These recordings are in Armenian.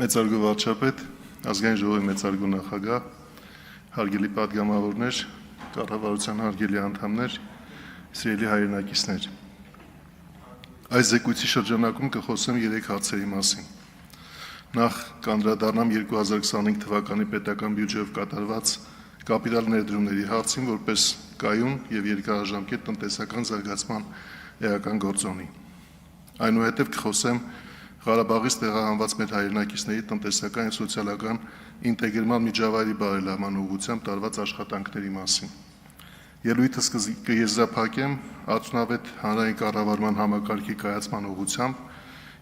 Մեծարգո վարչապետ, ազգային ժողովի մեծարգո նախագահ, հարգելի պատգամավորներ, կառավարության հարգելի անդամներ, սիրելի հայրենակիցներ։ Այս զեկույցի շրջանակում կխոսեմ 3 հարցերի մասին։ Նախ կանդրադառնամ 2025 թվականի պետական բյուջեով կատարված կապիտալ ներդրումների հարցին, որպես կայուն եւ երկարաժամկետ տնտեսական զարգացման էական գործոնի։ Այնուհետև կխոսեմ Ղարաբաղից տեղահանված մեր հայրենակիցների տնտեսական եւ սոցիալական ինտեգրման միջավայրի բարելավման ուղղությամբ տարված աշխատանքների մասին։ Ելույթս կեզրափակեմ արդյունավետ հանրային կառավարման համակարգի կայացման ուղղությամբ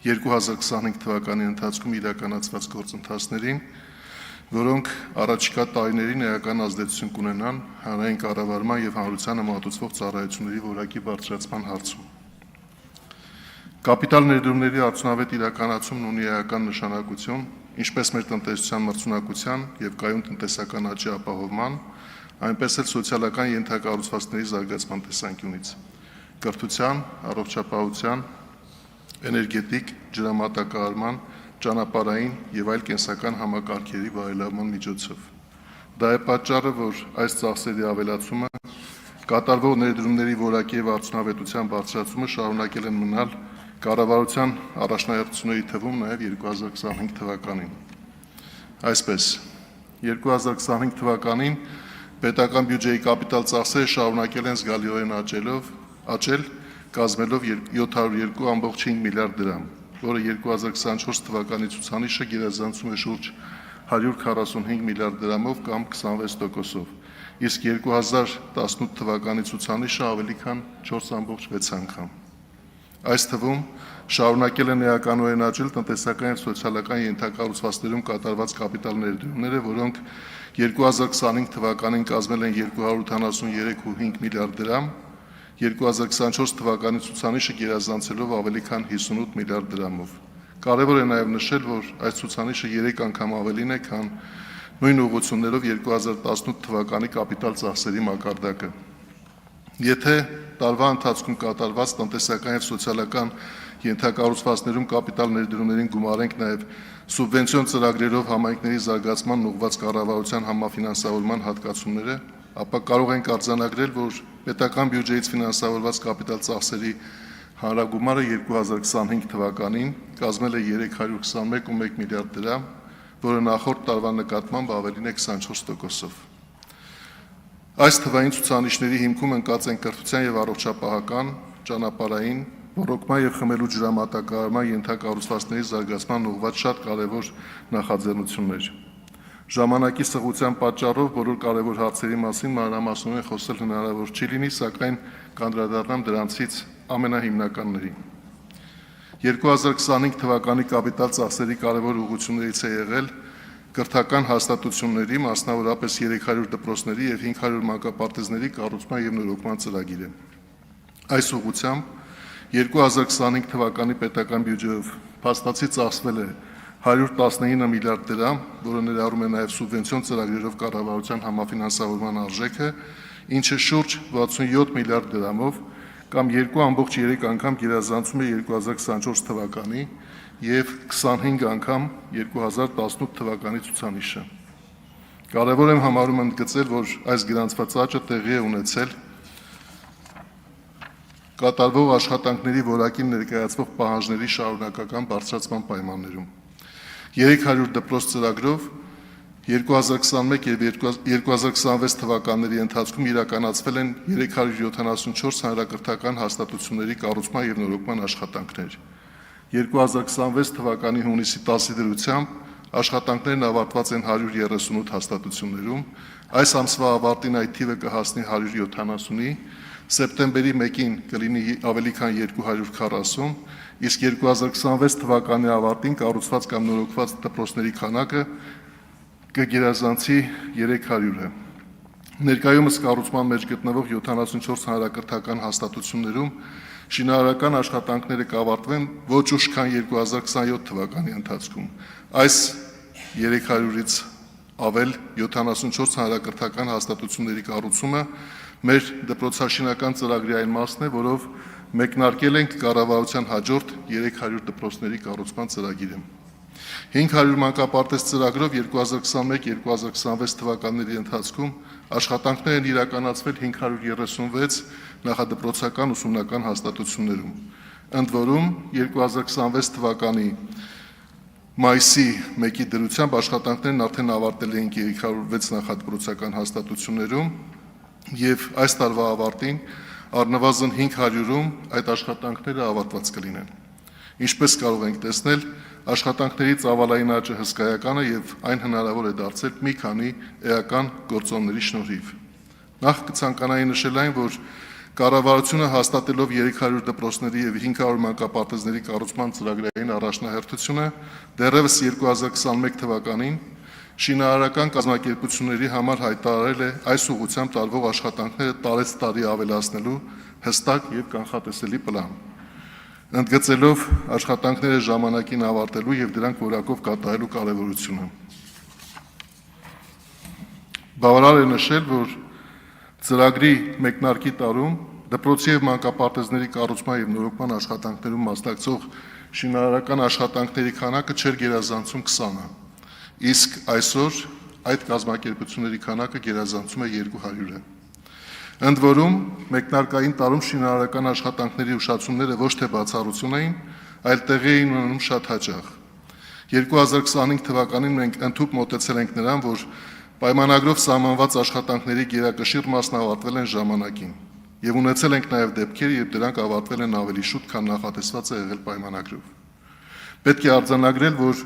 2025 թվականի ընթացքում իրականացված գործընթացներին, որոնք առաջիկա տարիներին էական ազդեցություն կունենան հանրային կառավարման եւ հանրությանը մատուցվող ծառայությունների որակի բարձրացման հարցում։ Կապիտալ ներդրումների արդյունավետ իրականացումն ունի էական նշանակություն, ինչպես մեր տնտեսության մրցունակության եւ կայուն տնտեսական աճի ապահովման, այնպես էլ սոցիալական ենթակառուցվածքների զարգացման տեսանկյունից, կրթության, առողջապահության, էներգետիկ, ջրամատակարարման, ճանապարհային եւ այլ կենսական համակարգերի բարելավման միջոցով։ Դա է պատճառը, որ այս ծախսերի ավելացումը, կատարվող ներդրումների որակի եւ արդյունավետության բարձրացումը շարունակել են մնալ կառավարության առաջնահերթությունների թվում նաև 2025 թվականին։ Այսպես, 2025 թվականին պետական բյուջեի կապիտալ ծախսերը շարունակել են զգալիորեն աճել, կազմելով 702.5 միլիարդ դրամ, որը 2024 թվականի ցուցանիշը գերազանցում է շուրջ 145 միլիարդ դրամով կամ 26%-ով, իսկ 2018 թվականի ցուցանիշը ավելի քան 4.6 անգամ։ Այս թվում շարունակել են էականորեն աճել տնտեսական եւ սոցիալական ենթակառուցվածքներում կատարված կապիտալ ներդրումները, որոնք 2025 թվականին կազմել են 273.5 միլիարդ դրամ, 2024 թվականի ցուցանիշը գերազանցելով ավելի քան 58 միլիարդ դրամով։ Կարևոր է նաեւ նշել, որ այս ցուցանիշը 3 անգամ ավելին է, քան նույն ուղղություններով 2018 թվականի կապիտալ ծախսերի մակարդակը։ Եթե տարվա ընթացքում կատարված տնտեսական եւ սոցիալական ենթակառուցվածքներում կապիտալ ներդրումներին գումարենք նաեւ սուբվենցիոն ծրագրերով համայնքների զարգացման ուղղված կառավարության համաֆինանսավորման հատկացումները, ապա կարող ենք արձանագրել, որ պետական բյուջեից ֆինանսավորված կապիտալ ծախսերի հանրագումարը 2025 թվականին կազմել է 321.1 միլիարդ դրամ, որը նախորդ տարվա նկատմամբ ավելին է 24%-ով։ Այս թվային ցուցանիշների հիմքում ընկած են կրթության եւ առողջապահական, ճանապարհային, ռոռոկման եւ խմելու ջրամատակարարման ենթակառուցվածքների զարգացման ուղղված շատ կարեւոր նախաձեռնություններ։ Ժամանակի սղության պատճառով բոլոր կարեւոր հարցերի մասին մանրամասնորեն խոսել հնարավոր չի լինի, սակայն կանդրադառնամ դրանցից ամենահիմնականներին։ 2025 թվականի կապիտալ ծախսերի կարեւոր ուղղություններից է եղել կրթական հաստատությունների, մասնավորապես 300 դպրոցների եւ 500 մանկապարտեզների կառուցման եւ նորոգման ծրագիրը։ Այս ուղղությամբ 2025 թվականի պետական բյուջեով փաստացի ծախսվել է 119 միլիարդ դրամ, որը ներառում է նաեւ սուբվենցիոն ծրագրերով կառավարության համաֆինանսավորման արժեքը, ինչը շուրջ 67 միլիարդ դրամով կամ 2.3 անգամ գերազանցում է 2024 թվականի եւ 25 անգամ 2018 թվականի ցուցանիշը։ Կարևոր եմ համարում ընդգծել, որ այս գրանցված աճը տեղի է ունեցել կատարվող աշխատանքների որակին ներկայացվող պահանջների շարունակական բարձրացման պայմաններում։ 300 դպրոց ծրագրով 2021 եւ 2026 թվականների ընթացքում իրականացվել են 374 հանրակրթական հաստատությունների կառուցման եւ նորոգման աշխատանքներ։ 2026 թվականի հունիսի 10-ի դրությամբ աշխատանքներն ավարտված են 138 հաստատություններում, այս ամսվա ավարտին այդ թիվը կհասնի 170-ի, սեպտեմբերի 1-ին կլինի ավելի քան 240, իսկ 2026 թվականի ավարտին կառուցված կամ նորոգված դպրոցների քանակը կգերազանցի 300-ը։ Ներկայումս կառուցման մեջ գտնվող 74 հանրակրթական հաստատություններում շինարարական աշխատանքները կավարտվեն ոչ ուշ քան 2027 թվականի ընթացքում։ Այս 300-ից ավել 74 հանրակրթական հաստատությունների կառուցումը մեր դպրոցաշինական ծրագրի այն մասն է, որով մեկնարկել ենք կառավարության հաջորդ 300 դպրոցների կառուցման ծրագիրը։ 500 մանկապարտեզ ծրագրով 2021-2026 թվականների ընթացքում աշխատանքներ են իրականացվել 536 նախադպրոցական ուսումնական հաստատություններում։ Ընդ որում 2026 թվականի մայիսի 1-ի դրությամբ աշխատանքներն արդեն ավարտել էին 306 նախադպրոցական հաստատություններում եւ այս տարվա ավարտին առնվազն 500-ում այդ աշխատանքները ավարտված կլինեն։ Ինչպես կարող ենք տեսնել, աշխատանքների ծավալային աճը հսկայական է եւ այն հնարավոր է դարձել մի քանի էական գործոնների շնորհիվ։ Նախ կցանկանայի նշել այն, որ կառավարությունը հաստատելով 300 դպրոցների եւ 500 մանկապարտեզների կառուցման ծրագրային առաջնահերթությունը դեռևս 2021 թվականին շինարարական կազմակերպությունների համար հայտարարել է այս ուղղությամբ տարվող աշխատանքները տարեց տարի ավելացնելու հստակ եւ կանխատեսելի պլան, ընդգծելով աշխատանքները ժամանակին ավարտելու եւ դրանք որակով կատարելու կարեւորությունը։ Բավարար է նշել, որ ծրագրի մեկնարկի տարում դպրոցի եւ մանկապարտեզների կառուցման եւ նորոգման աշխատանքներում մասնակցող շինարարական աշխատանքների քանակը չէր գերազանցում 20-ը, իսկ այսօր այդ կազմակերպությունների քանակը գերազանցում է 200-ը։ Ընդ որում, մեկնարկային տարում շինարարական աշխատանքների ուշացումները ոչ թե բացառություն էին, այլ տեղի էին ունենում շատ հաճախ։ 2025 թվականին մենք ընդհուպ մոտեցել ենք նրան, որ պայմանագրով սահմանված աշխատանքների գերակշիռ մասն ավարտվել են ժամանակին եւ ունեցել ենք նաեւ դեպքեր, երբ դրանք ավարտվել են ավելի շուտ, քան նախատեսված է եղել պայմանագրով։ Պետք է արձանագրել, որ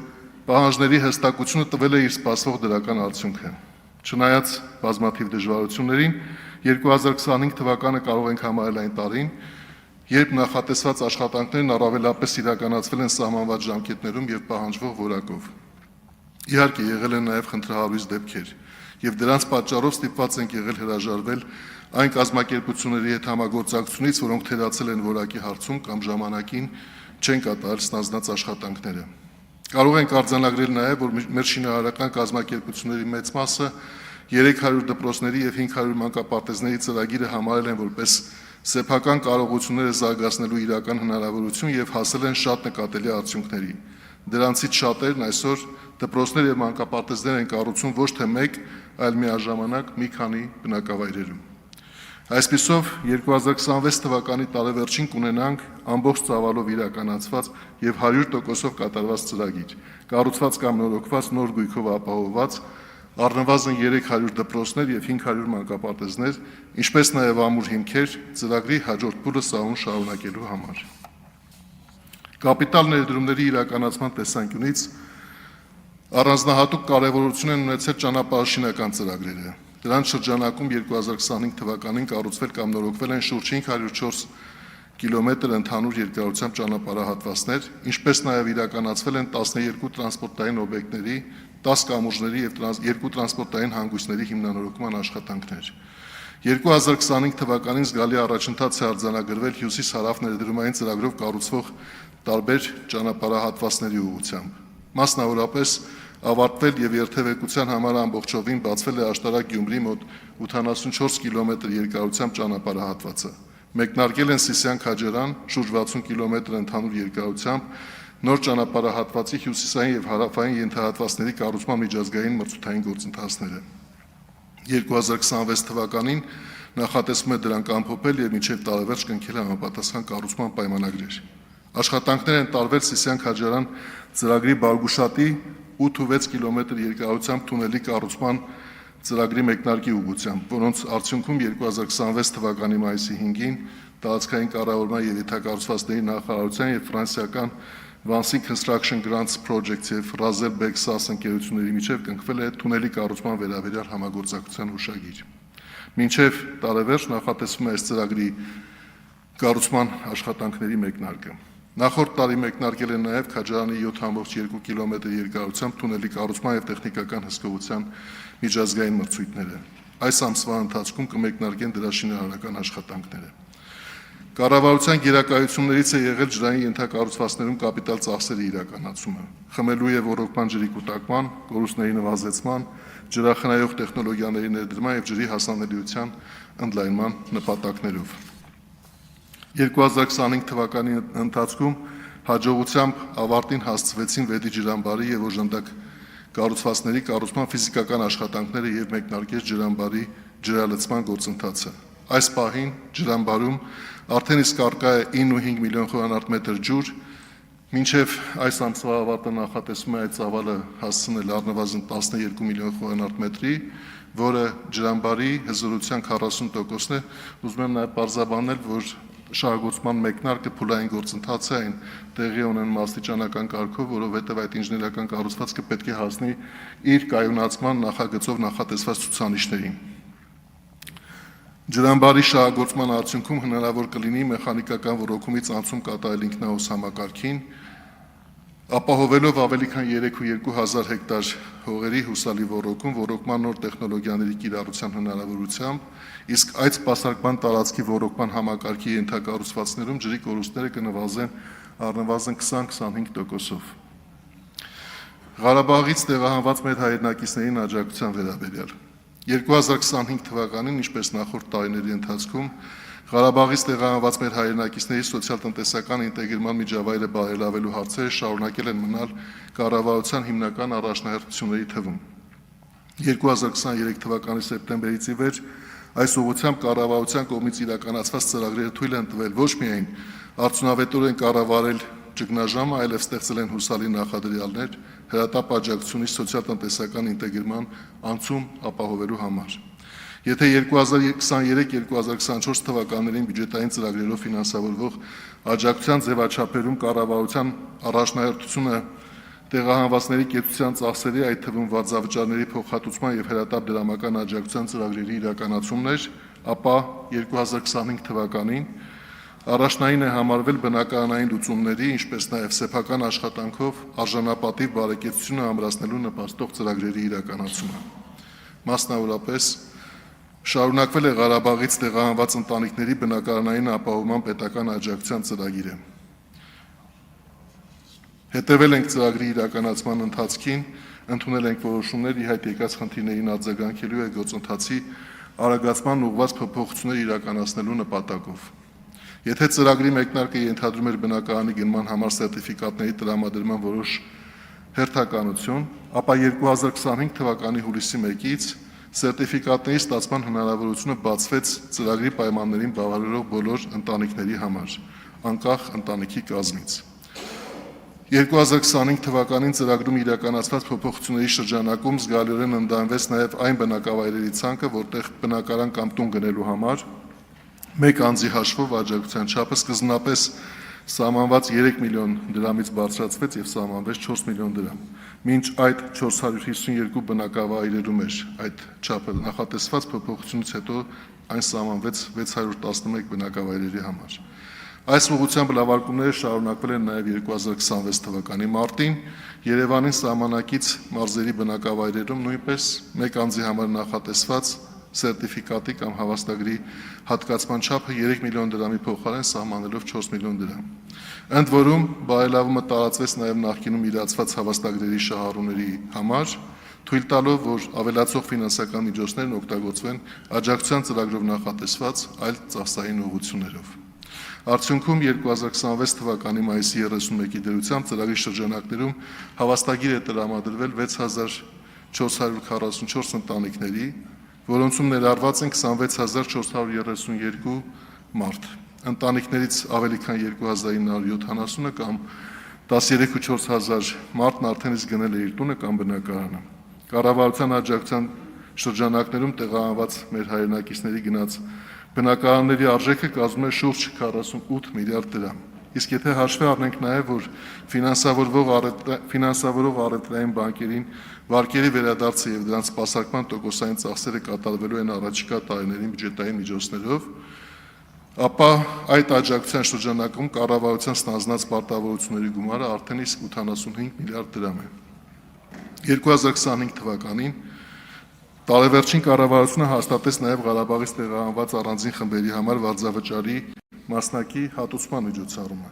պահանջների հստակությունը տվել է իր սպասվող դրական արդյունքը։ Չնայած բազմաթիվ դժվարություններին, 2025 թվականը կարող ենք համարել այն տարին, երբ նախատեսված աշխատանքներն առավելապես իրականացվել են սահմանված ժամկետներում եւ պահանջվող որակով։ Իհարկե, եղել են նաեւ խնդրահարույց դեպքեր, եւ դրանց պատճառով ստիպված ենք եղել հրաժարվել այն կազմակերպությունների հետ համագործակցությունից, որոնք թերացել են որակի հարցում կամ ժամանակին չեն կատարել ստանձնած աշխատանքները։ Կարող ենք արձանագրել նաեւ, որ մեր շինարարական կազմակերպությունների մեծ մասը 300 դպրոցների եւ 500 մանկապարտեզների ծրագիրը համարել են որպես սեփական կարողությունները զարգացնելու իրական հնարավորություն եւ հասել են շատ նկատելի արդյունքների։ Դրանցից շատերն այսօր դպրոցներ եւ մանկապարտեզներ են կառուցում ոչ թե մեկ, այլ միաժամանակ մի քանի բնակավայրերում։ Այսպիսով 2026 թվականի տարեվերջին կունենանք ամբողջ ծավալով իրականացված եւ 100%-ով կատարված ծրագիր, կառուցված կամ նորոգված նոր գույքով ապահովված առնվազն 300 դպրոցներ եւ 500 մանկապարտեզներ, ինչպես նաեւ ամուր հիմքեր ծրագրի հաջորդ փուլը սահուն շարունակելու համար։ Կապիտալ ներդրումների իրականացման տեսանկյունից առանձնահատուկ կարևորություն են ունեցել ճանապարհաշինական ծրագրերը։ Դրանց շրջանակում 2025 թվականին կառուցվել կամ նորոգվել են շուրջ 504 կիլոմետր ընդհանուր երկարությամբ ճանապարհահատվածներ, ինչպես նաև իրականացվել են 12 տրանսպորտային օբյեկտների, 10 կամուրջների եւ 2 տրանսպորտային հանգույցների հիմնանորոգման աշխատանքներ։ 2025 թվականին զգալի առաջընթաց է արձանագրվել հյուսիս-հարավ ներդրումային ծրագրով կառուցվող տարբեր ճանապարհահատվածների ուղղությամբ։ Մասնավորապես ավարտվել եւ երթևեկության համար ամբողջովին բացվել է Աշտարակ-Գյումրի մոտ 84 կիլոմետր երկարությամբ ճանապարհահատվածը։ Մեկնարկել են Սիսիան-Քաջարան շուրջ 60 կիլոմետր ընդհանուր երկարությամբ նոր ճանապարհահատվածի հյուսիսային եւ հարավային ենթահատվածների կառուցման միջազգային մրցութային գործընթացները։ 2026 թվականին նախատեսվում է դրանք ամփոփել եւ մինչեւ տարեվերջ կնքել համապատասխան կառուցման պայմանագրեր։ Աշխատանքներ են տարվել Սիսիան-Քաջարան ծրագրի Բարգուշատի 8.6 կիլոմետր երկարությամբ թունելի կառուցման ծրագրի մեկնարկի ուղղությամբ, որոնց արդյունքում 2026 թվականի մայիսի 5-ին տարածքային կառավարման եւ ենթակառուցվածքների նախարարության եւ ֆրանսիական Vansi Construction Grants Project եւ Razel Bexas ընկերությունների միջև կնքվել է թունելի կառուցման վերաբերյալ համագործակցության հուշագիր։ Մինչև տարեվերջ նախատեսվում է այս ծրագրի կառուցման աշխատանքների մեկնարկը։ Նախորդ տարի մեկնարկել է նաև Քաջարանի 7.2 կիլոմետր երկարությամբ թունելի կառուցման եւ տեխնիկական հսկողության միջազգային մրցույթները։ Այս ամսվա ընթացքում կմեկնարկեն դրա շինարարական աշխատանքները։ Կառավարության գերակայություններից է եղել ջրային ենթակառուցվածքներում կապիտալ ծախսերի իրականացումը, խմելու եւ ոռոգման ջրի կուտակման, կորուստների նվազեցման, ջրախնայող տեխնոլոգիաների ներդրման եւ ջրի հասանելիության ընդլայնման նպատակներով։ 2025 թվականի ընթացքում հաջողությամբ ավարտին հասցվեցին Վեդի ջրամբարի եւ օժանդակ կառուցվածքների կառուցման ֆիզիկական աշխատանքները եւ մեկնարկեց ջրամբարի ջրալցման գործընթացը։ Այս պահին ջրամբարում արդեն իսկ առկա է 9.5 միլիոն խորանարդ ջուր, մինչև այս ամսվա ավարտը նախատեսվում է այդ ծավալը հասցնել առնվազն 12 միլիոն խորանարդ մետրի, որը ջրամբարի հզորության 40%-ն է։ Ուզում եմ նաև պարզաբանել, որ շահագործման մեկնարկը փուլային գործընթաց է, այն տեղի ունենում աստիճանական կարգով, որովհետև այդ ինժեներական կառուցվածքը պետք է հասնի իր կայունացման նախագծով նախատեսված ցուցանիշներին։ Ջրամբարի շահագործման արդյունքում հնարավոր կլինի մեխանիկական ոռոգումից անցում կատարել ինքնահոս համակարգին, ապահովելով ավելի քան 3.2 հեկտար հողերի հուսալի ոռոգման նոր տեխնոլոգիաների կիրառության հնարավորությամբ, իսկ այդ սպասարկման տարածքի ոռոգման համակարգի ենթակառուցվածքներում ջրի կորուստները կնվազեն առնվազն 20-25%-ով։ Ղարաբաղից տեղահանված մեր հայրենակիցներին աջակցության վերաբերյալ 2025 թվականին, ինչպես նախորդ տարիների ընթացքում, Ղարաբաղից տեղահանված մեր հայրենակիցների սոցիալ-տնտեսական ինտեգրման միջավայրը բարելավելու հարցերը շարունակել են մնալ կառավարության հիմնական առաջնահերթությունների թվում։ 2023 թվականի սեպտեմբերից ի վեր այս ուղղությամբ կառավարության կողմից իրականացված ծրագրերը թույլ են տվել ոչ միայն արդյունավետորեն կառավարել ճգնաժամը, այլև ստեղծել են հուսալի նախադրյալներ հրատապ աջակցությունից սոցիալ-տնտեսական ինտեգրման անցում ապահովելու համար։ Եթե 2023-2024 թվականներին բյուջետային ծրագրերով ֆինանսավորվող աջակցության ձևաչափերում կառավարության առաջնահերթությունը տեղահանվածների կեցության ծախսերի, այդ թվում վարձավճարների փոխհատուցման եւ հրատապ դրամական աջակցության ծրագրերի իրականացումն էր, ապա 2025 թվականին առաջնային է համարվել բնակարանային լուծումների, ինչպես նաև սեփական աշխատանքով արժանապատիվ բարեկեցությունը ամրացնելու նպաստող ծրագրերի իրականացումը։ Մասնավորապես շարունակվել է Ղարաբաղից տեղահանված ընտանիքների բնակարանային ապահովման պետական աջակցության ծրագիրը։ Հետևել ենք ծրագրի իրականացման ընթացքին, ընդունել ենք որոշումներ ի հայտ եկած խնդիրներին արձագանքելու եւ գործընթացի արագացման ուղղված փոփոխություններ իրականացնելու նպատակով։ Եթե ծրագրի մեկնարկը ենթադրում էր բնակարանի գնման համար սերտիֆիկատների տրամադրման որոշ հերթականություն, ապա 2025 թվականի հուլիսի 1-ից սերտիֆիկատների ստացման հնարավորությունը բացվեց ծրագրի պայմաններին բավարարող բոլոր ընտանիքների համար, անկախ ընտանիքի կազմից։ 2025 թվականին ծրագրում իրականացված փոփոխությունների շրջանակում զգալիորեն ընդանվեց նաև այն բնակավայրերի ցանկը, որտեղ բնակարան կամ տուն գնելու համար մեկ անձի հաշվով աջակցության չափը սկզբնապես սահմանված 3 միլիոն դրամից բարձրացվեց եւ սահմանվեց 4 միլիոն դրամ։ Մինչ այդ 452 բնակավայրերում էր այդ չափը նախատեսված, փոփոխությունից հետո այն սահմանվեց 611 բնակավայրերի համար։ Այս ուղղությամբ լավարկումները շարունակվել են նաև 2026 թվականի մարտին Երևանին սահմանակից մարզերի բնակավայրերում նույնպես մեկ անձի համար նախատեսված սերտիֆիկատի կամ հավաստագրի հատկացման չափը 3 միլիոն դրամի փոխարեն սահմանելով 4 միլիոն դրամ։ Ընդ որում բարելավումը տարածվեց նաև նախկինում իրացված հավաստագրերի շահառուների համար, թույլ տալով, որ ավելացող ֆինանսական միջոցներն օգտագործվեն աջակցության ծրագրով նախատեսված այլ ծախսային ուղղություններով։ Արդյունքում 2026 թվականի մայիսի 31-ի դրությամբ ծրագրի շրջանակներում հավաստագիր է տրամադրվել 6444 ընտանիքների, որոնցում ներառված են 26432 մարդ։ Ընտանիքներից ավելի քան 2970-ը կամ 13.4 մարդն արդեն իսկ գնել է իր տունը կամ բնակարանը։ Կառավարության աջակցության շրջանակներում տեղահանված մեր հայրենակիցների գնած բնակարանների արժեքը կազմում է շուրջ 48 միլիարդ դրամ։ Իսկ եթե հաշվի առնենք նաև, որ ֆինանսավորող առևտրային բանկերին վարկերի վերադարձը եւ դրանց սպասարկման տոկոսային ծախսերը կատարվելու են առաջիկա տարիներին բյուջետային միջոցներով, ապա այդ աջակցության շրջանակում կառավարության ստանձնած պարտավորությունների գումարը արդեն իսկ 85 միլիարդ դրամ է։ 2025 թվականին տարեվերջին կառավարությունը հաստատեց նաև Ղարաբաղից տեղահանված առանձին խմբերի համար վարձավճարի մասնակի հատուցման միջոցառումը։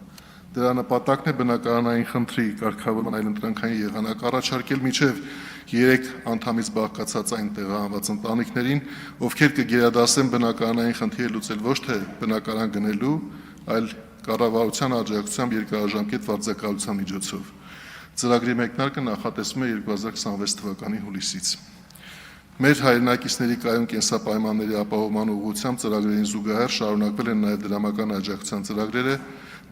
Դրա նպատակն է բնակարանային խնդրի կարգավորման այլընտրանքային եղանակ առաջարկել մինչև 3 անդամից բաղկացած այն տեղահանված ընտանիքներին, ովքեր կգերադասեն բնակարանային խնդիրը լուծել ոչ թե բնակարան գնելու, այլ կառավարության աջակցությամբ երկարաժամկետ վարձակալության միջոցով։ Ծրագրի մեկնարկը նախատեսվում է 2026 թվականի հուլիսից։ Մեր հայրենակիցների կայուն կենսապայմանների ապահովման ուղղությամբ ծրագրերին զուգահեռ շարունակվել են նաև դրամական աջակցության ծրագրերը,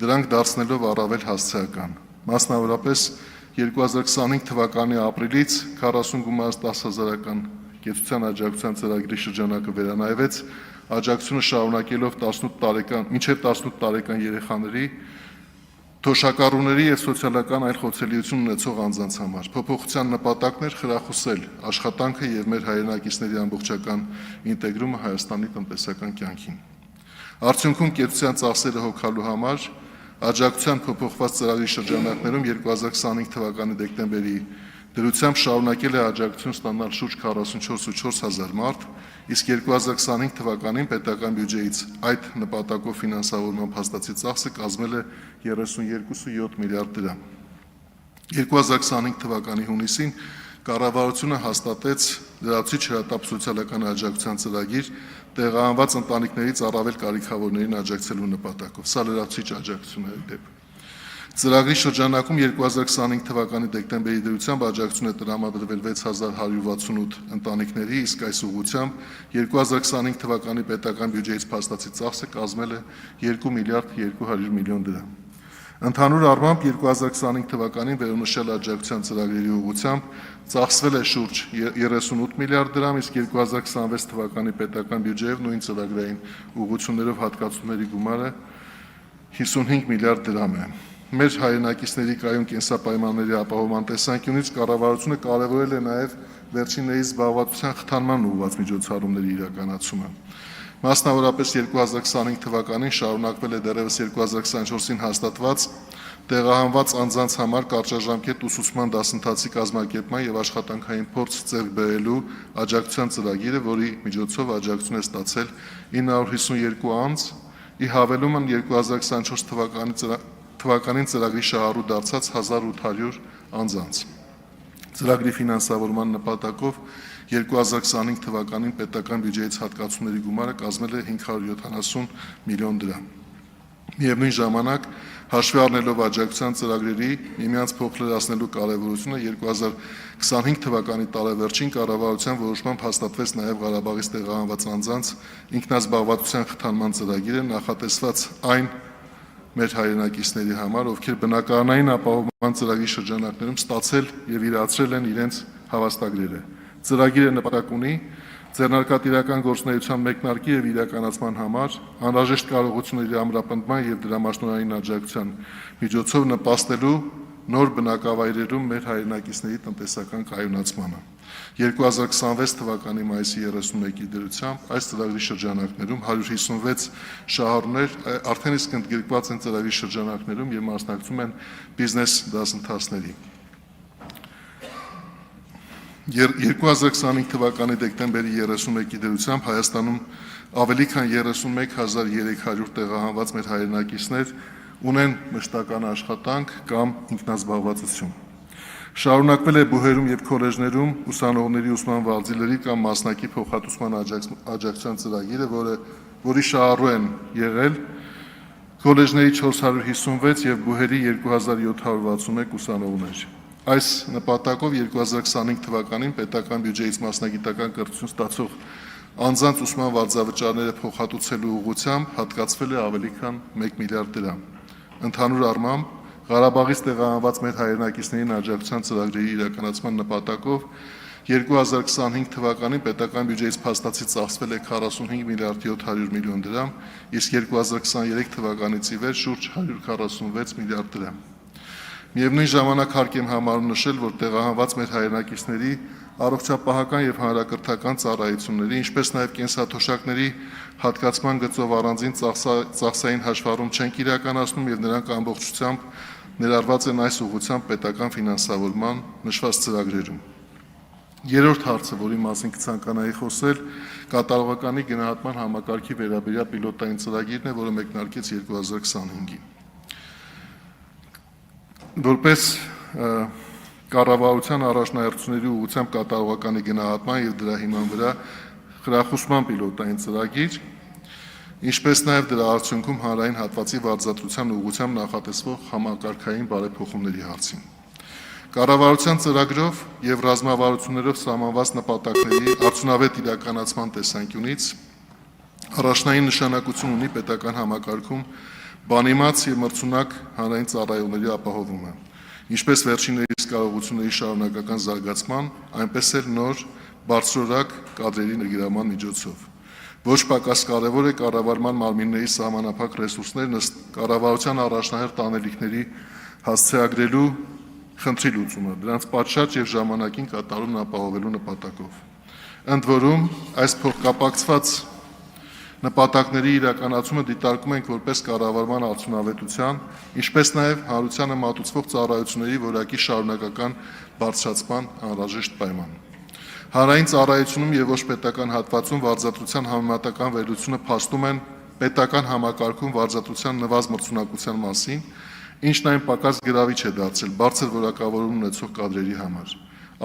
դրանք դարձնելով առավել հասցեական։ Մասնավորապես 2025 թվականի ապրիլից 40 գումարած 10,000-ական կեցության աջակցության ծրագրի շրջանակը վերանայվեց, աջակցությունը շարունակելով մինչև 18 տարեկան երեխաների, թոշակառուների եւ սոցիալական այլ խոցելիություն ունեցող անձանց համար։ Փոփոխության նպատակն էր խրախուսել աշխատանքը եւ մեր հայրենակիցների ամբողջական ինտեգրումը Հայաստանի տնտեսական կյանքին։ Արդյունքում կեցության ծախսերը հոգալու համար աջակցության փոփոխված ծրագրի շրջանակներում 2025 թվականի դեկտեմբերի դրությամբ շարունակել է աջակցություն ստանալ շուրջ 44,400 մարդ, իսկ 2025 թվականին պետական բյուջեից այդ նպատակով ֆինանսավորման փաստացի ծախսը կազմել է 32.7 միլիարդ դրամ։ 2025 թվականի հունիսին կառավարությունը հաստատեց լրացուցիչ հրատապ սոցիալական աջակցության ծրագիր տեղահանված ընտանիքներից առավել կարիքավորներին աջակցելու նպատակով։ Սա լրացուցիչ աջակցություն է դեպ։ Ծրագրի շրջանակում 2025 թվականի դեկտեմբերի դրությամբ աջակցություն է տրամադրվել 6168 ընտանիքների, իսկ այս ուղղությամբ 2025 թվականի պետական բյուջեից փաստացի ծախսը կազմել է 2 միլիարդ 200 միլիոն դրամ։ Ընդհանուր առմամբ 2025 թվականին վերոնշյալ աջակցության ծրագրերի ուղղությամբ ծախսվել է շուրջ 38 միլիարդ դրամ, իսկ 2026 թվականի պետական բյուջեով նույն ծրագրային ուղղություններով հատկացումների գումարը 55 միլիարդ դրամ է։ Մեր հայրենակիցների կայուն կենսապայմանների ապահովման տեսանկյունից կառավարությունը կարևորել է նաև վերջիններիս զբաղվածության խթանման ուղղված միջոցառումների իրականացումը։ Մասնավորապես 2025 թվականին շարունակվել է դեռևս 2024-ին հաստատված տեղահանված անձանց համար կարճաժամկետ ուսուցման դասընթացի կազմակերպման եւ աշխատանքային փորձ ձեռք բերելու աջակցության ծրագիրը, որի միջոցով աջակցություն է ստացել 952 անձ, ի հավելումն 2024 թվականին ծրագրի շահառու դարձած 1800 անձանց։ Ծրագրի ֆինանսավորման նպատակով 2025 թվականին պետական բյուջեից հատկացումների գումարը կազմել է 570 միլիոն դրամ։ Միևնույն ժամանակ, հաշվի առնելով աջակցության ծրագրերի միմյանց փոխլրացնելու կարևորությունը 2025 թվականի տարեվերջին կառավարության որոշմամբ հաստատվեց նաև Ղարաբաղից տեղահանված անձանց ինքնազբաղվածության խթանման ծրագիրը, նախատեսված այն մեր հայրենակիցների համար, ովքեր բնակարանային ապահովման ծրագրի շրջանակներում ստացել եւ իրացրել են իրենց հավաստագրերը։ Ծրագիրը նպատակ ունի ձեռնարկատիրական գործունեության մեկնարկի եւ իրականացման համար անհրաժեշտ կարողությունների ամրապնդման եւ դրամաշնորհային աջակցության միջոցով նպաստելու նոր բնակավայրերում մեր հայրենակիցների տնտեսական կայունացմանը։ 2026 թվականի մայիսի 31-ի դրությամբ այս ծրագրի շրջանակներում 156 շահառուներ արդեն իսկ ընդգրկված են ծրագրի շրջանակներում եւ մասնակցում են բիզնես դասընթացների։ 2025 թվականի դեկտեմբերի 31-ի դրությամբ Հայաստանում ավելի քան 31300 տեղահանված մեր հայրենակիցներ ունեն մշտական աշխատանք կամ ինքնազբաղվածություն։ Շարունակվել է բուհերում եւ քոլեջներում ուսանողների ուսման վարձիլերի կամ մասնակի փոխհատուցման աջակցության ծրագիրը, որի շահառու են եղել քոլեջների 456 եւ բուհերի 2761 ուսանողներ։ Այս նպատակով 2025 թվականին պետական բյուջեից մասնագիտական կրթություն ստացող անձանց ուսման վարձավճարները փոխհատուցելու ուղղությամբ հատկացվել է ավելի քան 1 միլիարդ դրամ։ Ընդհանուր առմամբ Ղարաբաղից տեղահանված մեր հայրենակիցներին աջակցության ծրագրերի իրականացման նպատակով 2025 թվականին պետական բյուջեից փաստացի ծախսվել է 45 միլիարդ 700 միլիոն դրամ, իսկ 2023 թվականից ի վեր շուրջ 146 միլիարդ դրամ։ Միևնույն ժամանակ հարկ եմ համարում նշել, որ տեղահանված մեր հայրենակիցների առողջապահական եւ հանրակրթական ծառայությունների, ինչպես նաեւ կենսաթոշակների հատկացման գծով առանձին ծախսային հաշվառում չենք իրականացնում եւ նրանք ամբողջությամբ ներառված են այս ուղղությամբ պետական ֆինանսավորման նշված ծրագրերում։ Երրորդ հարցը, որի մասին կցանկանայի խոսել, կատարողականի գնահատման համակարգի վերաբերյալ պիլոտային ծրագիրն է, որը մեկնարկեց 2025-ին։ Որպես կառավարության առաջնահերթությունների ուղղությամբ կատարողականի գնահատման եւ դրա հիման վրա խրախուսման պիլոտային ծրագիր ինչպես նաև դրա արդյունքում հանրային հատվածի վարձատրության ուղղությամբ նախատեսվող համակարգային բարեփոխումների հարցին։ Կառավարության ծրագրով եւ ռազմավարություններով սահմանված նպատակների արդյունավետ իրականացման տեսանկյունից առաջնային նշանակություն ունի պետական համակարգում բանիմաց եւ մրցունակ հանրային ծառայողների ապահովումը, ինչպես վերջիններիս կարողությունների շարունակական զարգացման, այնպես էլ նոր բարձրորակ կադրերի նվիրման միջոցով։ Ոչ պակաս կարևոր է կառավարման մարմինների սահմանափակ ռեսուրսներն ըստ կառավարության առաջնահերթ անելիքների հասցեագրելու խնդրի լուծումը, դրանց պատշաճ եւ ժամանակին կատարումն ապահովելու նպատակով։ Ընդ որում, այս փոխկապակցված նպատակների իրականացումը դիտարկում ենք որպես կառավարման արդյունավետության, ինչպես նաև հանրությանը մատուցվող ծառայությունների որակի շարունակական բարձրացման անհրաժեշտ պայման։ Հանրային ծառայությունում եւ ոչ պետական հատվածում վարձատրության համեմատական վերլուծությունը փաստում են պետական համակարգում վարձատրության նվազ մրցունակության մասին, ինչն այն պակաս գրավիչ է դարձել բարձր որակավորում ունեցող կադրերի համար։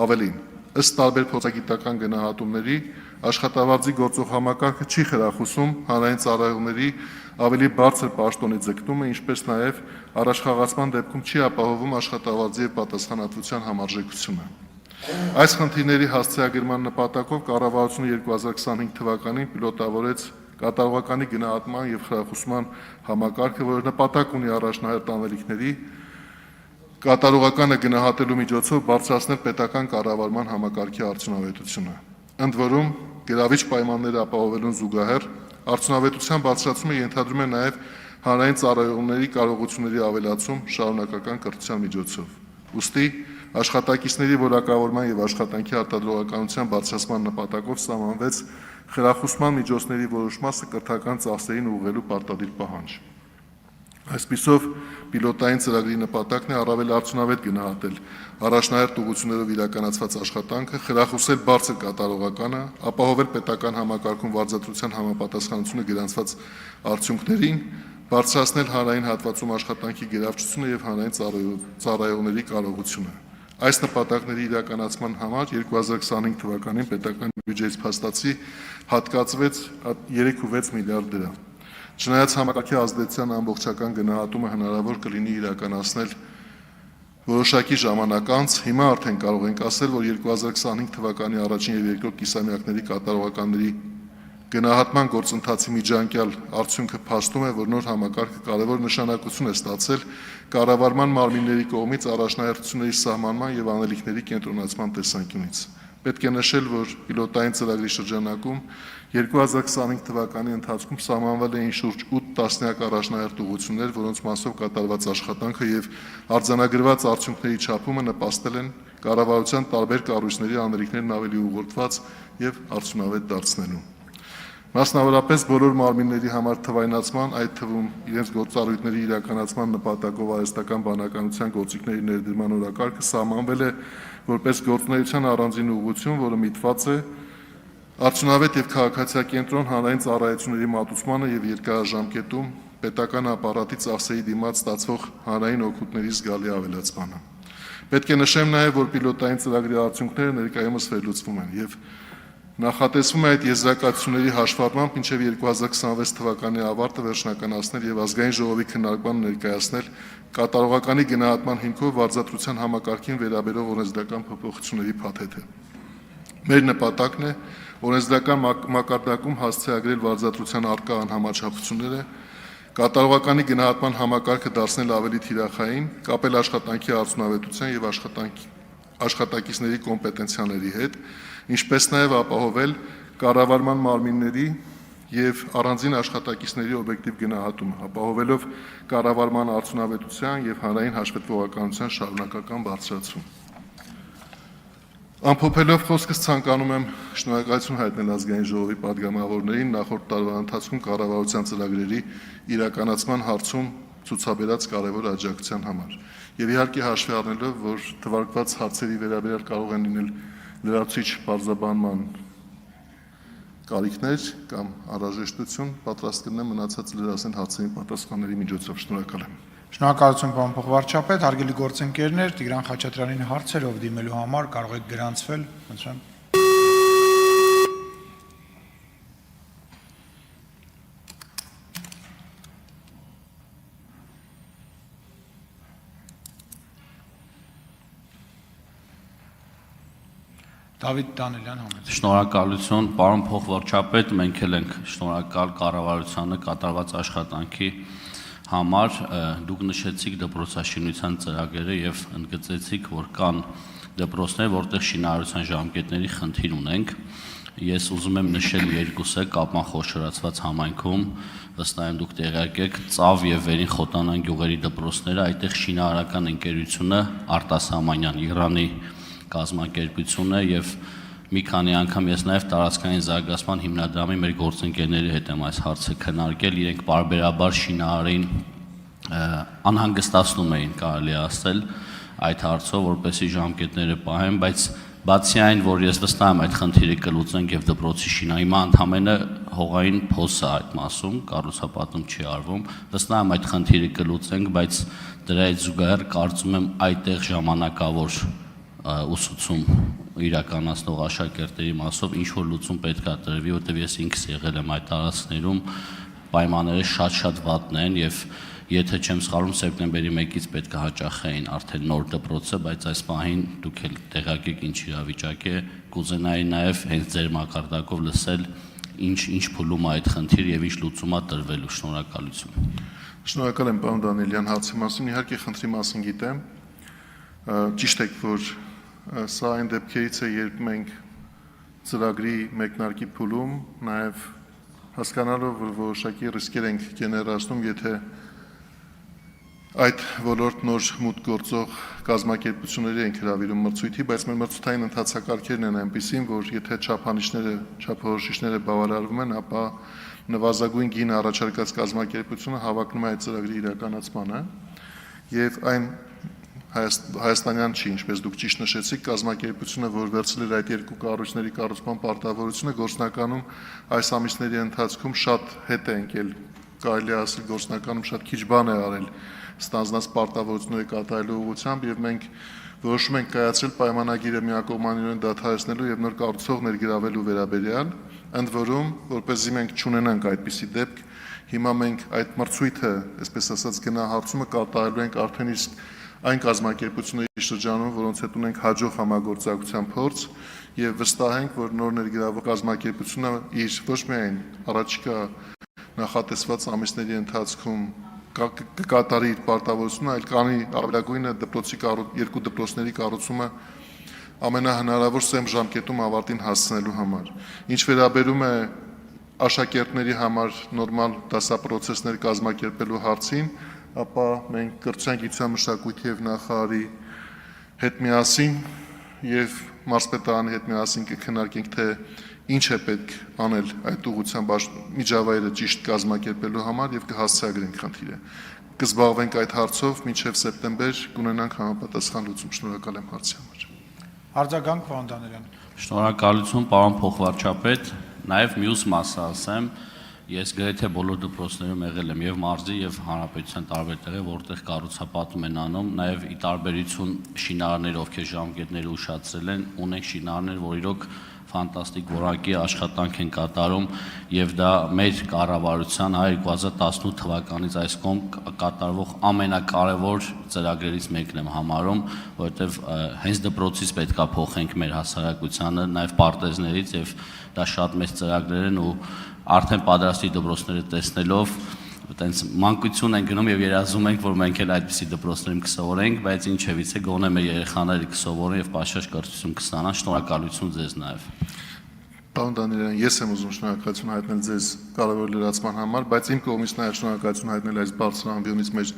Ավելին, ըստ տարբեր փորձագիտական գնահատումների, աշխատավարձի գործող համակարգը չի խրախուսում հանրային ծառայողների ավելի բարձր պաշտոնի ձգտումը, ինչպես նաև առաջխաղացման դեպքում չի ապահովում աշխատավարձի եւ պատասխանատվության համարժեքությունը։ Այս խնդիրների հասցեագրման նպատակով կառավարությունը 2025 թվականին պիլոտավորեց կատարողականի գնահատման եւ խրախուսման համակարգը, որը նպատակ ունի առաջնահերթ անելիքների կատարողականը գնահատելու միջոցով բարձրացնել պետական կառավարման համակարգի արդյունավետությունը։ Ընդ որում, գրավիչ պայմանները ապահովելուն զուգահեռ արդյունավետության բարձրացումը ենթադրում է նաև հանրային ծառայողների կարողությունների ավելացում շարունակական կրթության միջոցով։ Ուստի աշխատակիցների որակավորման եւ աշխատանքի արտադրողականության բարձրացման նպատակով սահմանվեց խրախուսման միջոցների որոշ մասը կրթական ծախսերին ուղղելու պարտադիր պահանջ։ Այսպիսով, պիլոտային ծրագրի նպատակն է առավել արդյունավետ գնահատել առաջնահերթ ուղղություններով իրականացված աշխատանքը, խրախուսել բարձր կատարողականը, ապահովել պետական համակարգում վարձատրության համապատասխանությունը գրանցված արդյունքներին, բարձրացնել հանրային հատվածում աշխատանքի գերավչությունը եւ հանրային ծառայողների կարողությունը։ Այս նպատակների իրականացման համար 2025 թվականին պետական բյուջեից փաստացի հատկացվեց 3.6 միլիարդ դրամ։ Չնայած համակարգի ազդեցության ամբողջական գնահատումը հնարավոր կլինի իրականացնել որոշակի ժամանակ անց, հիմա արդեն կարող ենք ասել, որ 2025 թվականի առաջին եւ երկրորդ կիսամյակների կատարողականների գնահատման գործընթացի միջանկյալ արդյունքը փաստում է, որ նոր համակարգը կարևոր նշանակություն է ստացել կառավարման մարմինների կողմից առաջնահերթությունների սահմանման եւ անելիքների կենտրոնացման տեսանկյունից։ Պետք է նշել, որ պիլոտային ծրագրի շրջանակում 2025 թվականի ընթացքում սահմանվել էին շուրջ 8 տասնյակ առաջնահերթ ուղղություններ, որոնց մասով կատարված աշխատանքը եւ արձանագրված արդյունքների չափումը նպաստել են կառավարության տարբեր կառույցների անելիքներն ավելի ուղղորդված եւ արդյունավետ դարձնելու։ Մասնավորապես բոլոր մարմինների համար թվայնացման, այդ թվում իրենց գործառույթների իրականացման նպատակով արհեստական բանականության գործիքների ներդրման օրակարգը սահմանվել է որպես գործունեության առանձին ուղղություն, որը միտված է արդյունավետ եւ քաղաքացիակենտրոն հանրային ծառայությունների մատուցմանը եւ երկարաժամկետում պետական ապարատի ծախսերի դիմաց ստացվող հանրային օգուտների զգալի ավելացմանը։ Պետք է նշեմ նաեւ, որ պիլոտային ծրագրի արդյունքները ներկայումս վերլուծվում են եւ նախատեսվում է այդ եզրակացությունների հաշվառմամբ մինչև 2026 թվականի ավարտը վերջնականացնել եւ ազգային ժողովի քննարկման ներկայացնել կատարողականի գնահատման հիմքով վարձատրության համակարգին վերաբերող օրենսդրական փոփոխությունների փաթեթը։ Մեր նպատակն է օրենսդրական մակարդակում հասցեագրել վարձատրության առկա անհամաչափությունները, կատարողականի գնահատման համակարգը դարձնել ավելի թիրախային, կապել աշխատանքի արդյունավետության եւ աշխատակիցների կոմպետենցիաների հետ, ինչպես նաև ապահովել կառավարման մարմինների եւ առանձին աշխատակիցների օբյեկտիվ գնահատումը, ապահովելով կառավարման արդյունավետության եւ հանրային հաշվետվողականության շարունակական բարձրացում։ Ամփոփելով խոսքս ցանկանում եմ շնորհակալություն հայտնել ազգային ժողովի պատգամավորներին նախորդ տարվա ընթացքում կառավարության ծրագրերի իրականացման հարցում ցուցաբերած կարևոր աջակցության համար։ Եվ իհարկե հաշվի առնելով, որ թվարկված հարցերի վերաբերյալ կարող են լինել լրացուցիչ բարձրաբանման կարիքներ կամ անհրաժեշտություն, պատրաստ կլինեմ մնացած լրացնել հարցերին պատասխանների միջոցով։ Շնորհակալ եմ։ Շնորհակալություն պարոն փոխվարչապետ, հարգելի գործընկերներ, Տիգրան Խաչատրյանին հարցերով դիմելու համար կարող եք գրանցվել, խնդրեմ։ Դավիթ Դանիելյան համեցեք։ Շնորհակալություն, պարոն փոխվարչապետ, մենք էլ ենք շնորհակալ կառավարությանը կատարված աշխատանքի համար։ Դուք նշեցիք դպրոցաշինության ծրագրերը եւ ընդգծեցիք, որ կան դպրոցներ, որտեղ շինարարության ժամկետների խնդիր ունենք։ Ես ուզում եմ նշել երկուսը Կապան խոշորացված համայնքում, վստահ եմ դուք տեղյակ եք, Ծավ եւ Վերին Խոտանան գյուղերի դպրոցները, այդտեղ շինարարական ընկերությունը Արտասամանյան Իրանի կազմակերպությունը եւ մի քանի անգամ ես նաեւ տարածքային զարգացման հիմնադրամի մեր գործընկերների հետ եմ այս հարցը քննարկել, իրենք բարբերաբար շինարարին անհանգստացնում էին, կարելի ասել, այդ հարցով, որպեսզի ժամկետները պահեն, բայց բացի այն, որ ես վստահ եմ այդ խնդիրը կլուծենք եւ դպրոցի շինա, հիմա ընդամենը հողային փոս է այդ մասում, կառուցապատում չի արվում, վստահ եմ այդ խնդիրը կլուծենք, բայց դրա հետ զուգահեռ կարծում եմ այդտեղ ժամանակավոր ուսուցում իրականացնող աշակերտների մասով ինչ որ լուծում պետք է տրվի, որտեղ ես ինքս եղել եմ այդ տարածքներում, պայմանները շատ վատն են եւ եթե չեմ սխալվում սեպտեմբերի 1-ից պետք է հաճախեին արդեն նոր դպրոցը, բայց այս պահին դուք էլ տեղյակ եք ինչ իրավիճակ է, կուզենայի նաեւ հենց ձեր մակարդակով լսել ինչ փուլում է այդ խնդիրը եւ ինչ լուծում է տրվելու։ Շնորհակալություն։ Շնորհակալ եմ պարոն Դանիելյան հարցի մասին, իհարկե խնդրի մասին գիտեմ։ Ճիշտ եք, որ սա այն դեպքերից է, երբ մենք ծրագրի մեկնարկի փուլում նաեւ հասկանալով, որ որոշակի ռիսկեր ենք գեներացնում, եթե այդ ոլորտ նոր մուտք գործող կազմակերպությունների ենք հրավիրում մրցույթի, բայց մեր մրցութային ընթացակարգերն են այնպիսին, որ եթե չափորոշիչները բավարարվում են, ապա նվազագույն գինը առաջարկած կազմակերպությունը հավակնում է այդ ծրագրի իրականացմանը եւ այն հայաստանյան չի, ինչպես դուք ճիշտ նշեցիք, կազմակերպությունը, որ վերցրել էր այդ երկու կառույցների կառուցման պարտավորությունը, գործնականում այս ամիսների ընթացքում շատ հետ է ընկել, կարելի ասել գործնականում շատ քիչ բան է արել ստանձնած պարտավորությունները կատարելու ուղղությամբ եւ մենք որոշում ենք կայացրել պայմանագիրը միակողմանիորեն դադարեցնելու եւ նոր կառուցող ներգրավելու վերաբերյալ, ընդ որում, որպեսզի մենք չունենանք այդպիսի դեպք, հիմա մենք այդ մրցույթը, այսպես ասած, գնահատումը կատարելու ենք արդեն իսկ այն կազմակերպությունների շրջանում, որոնց հետ ունենք հաջող համագործակցության փորձ եւ վստահ ենք, որ նոր ներգրավող կազմակերպությունը իր ոչ միայն առաջիկա նախատեսված ամիսների ընթացքում կկատարի իր պարտավորությունը, այլ կանի ավելագույնը երկու դպրոցների կառուցումը ամենահնարավոր սեմ ժամկետում ավարտին հասցնելու համար։ Ինչ վերաբերում է աշակերտների համար նորմալ դասապրոցեսներ կազմակերպելու հարցին, ապա մենք կրթության, գիտության, մշակույթի եւ նախարարի հետ միասին եւ մարզպետարանի հետ միասին կքննարկենք, թե ինչ է պետք անել այդ ուղղությամբ միջավայրը ճիշտ կազմակերպելու համար եւ կհասցրագրենք խնդիրը։ Կզբաղվենք այդ հարցով մինչեւ սեպտեմբեր կունենանք համապատասխան լուծում։ Շնորհակալ եմ հարցի համար։ Արձագանք պարոն Դանիելյան։ Շնորհակալություն, պարոն փոխվարչապետ, նաեւ մյուս մասը ասեմ, ես գրեթե բոլոր դպրոցներում եղել եմ եւ մարզի եւ հանրապետության տարբեր տեղեր, որտեղ կառուցապատում են անում, նաեւ ի տարբերություն շինարարներ, ովքեր ժամկետները ուշացրել են, ունենք շինարարներ, որ իրոք ֆանտաստիկ որակի աշխատանք են կատարում եւ դա մեր կառավարության 2018 թվականից այս կողմ կատարվող ամենակարևոր ծրագրերից մեկն եմ համարում, որովհետեւ հենց դպրոցից պետքա փոխենք մեր հասարակությանը, նաեւ պարտեզներից եւ դա շատ մեծ ծրագրեր են ու արդեն պատրաստի դպրոցները տեսնելով այտենց մանկություն են գնում եւ երազում ենք, որ մենք էլ այդպիսի դպրոցներում կսովորենք, բայց ինչևիցե գոնե մեր երեխաները կսովորեն եւ պաշտպան կրթություն կստանան։ Շնորհակալություն ձեզ նաեւ։ Պարոն Դանիելյան, ես եմ ուզում շնորհակալություն հայտնել ձեզ կարևոր լրացման համար, բայց իմ կողմից նաեւ շնորհակալություն հայտնել այս բարձր ամբիոնից մեր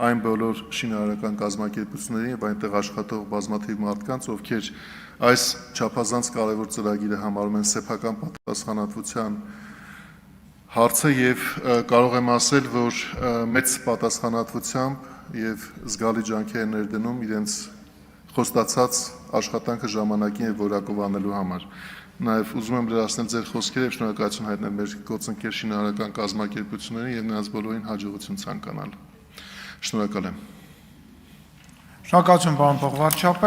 այն բոլոր շինարարական կազմակերպություններին եւ այնտեղ աշխատող բազմաթիվ մարդկանց, ովքեր այս չափազանց կարևոր ծրագիրը համարում են սեփական պատասխանատվության հարցը եւ կարող եմ ասել, որ մեծ պատասխանատվությամբ եւ զգալի ջանքեր ներդնում իրենց խոստացած աշխատանքը ժամանակին եւ որակով անելու համար։ Նաեւ ուզում եմ լրացնել ձեր խոսքերը եւ շնորհակալություն հայտնել մեր գործընկեր շինարարական կազմակերպություններին եւ նրանց բոլորին հաջողություն ցանկանալ։ Շնորհակալ եմ։ Շնորհակալություն պարոն փոխվարչապետ։